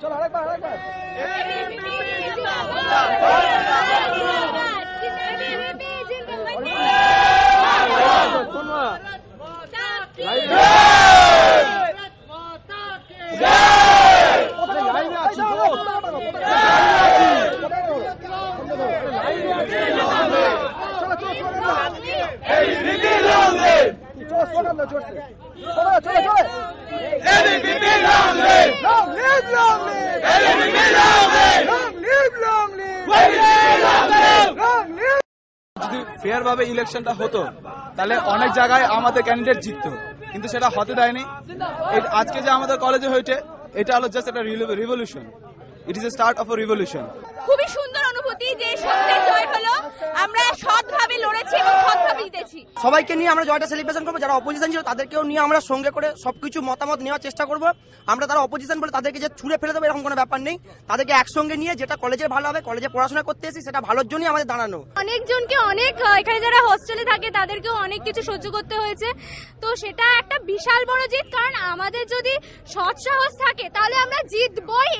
চলো আরেকবার যদি ফেয়ার ভাবে ইলেকশনটা হতো তাহলে অনেক জায়গায় আমাদের ক্যান্ডিডেট জিততো, কিন্তু সেটা হতে দেয়নি। আজকে যে আমাদের কলেজে হয়েছে এটা হলো জাস্ট একটা revolution. It is a start of a revolution. খুবই সুন্দর অনুভূতি যে সত্যের জয় হলো। আমরা সৎভাবে লড়েছি এবং সৎভাবে জিতেছি। সবাইকে নিয়ে আমরা জয়টা সেলিব্রেশন করবো। যারা অপোজিশন ছিল তাদেরকেও নিয়ে আমরা সঙ্গে করে সবকিছু মতামত নেওয়ার চেষ্টা করবো। আমরা তারা অপোজিশন বলে তাদেরকে যে ছুড়ে ফেলে দেবো এরকম কোনো ব্যাপার নেই। তাদেরকে একসঙ্গে নিয়ে যেটা কলেজে ভালো হবে, কলেজে পড়াশোনা করতে এসেছি সেটা ভালোর জন্যই আমাদের দাঁড়ানো। অনেকজনকে এখানে যারা হোস্টেলে থাকে তাদেরকেও অনেক কিছু সহ্য করতে হয়েছে, তো সেটা একটা বিশাল বড় জিত। কারণ আমাদের যদি সৎ সাহস থাকে তাহলে আমরা জিতবই।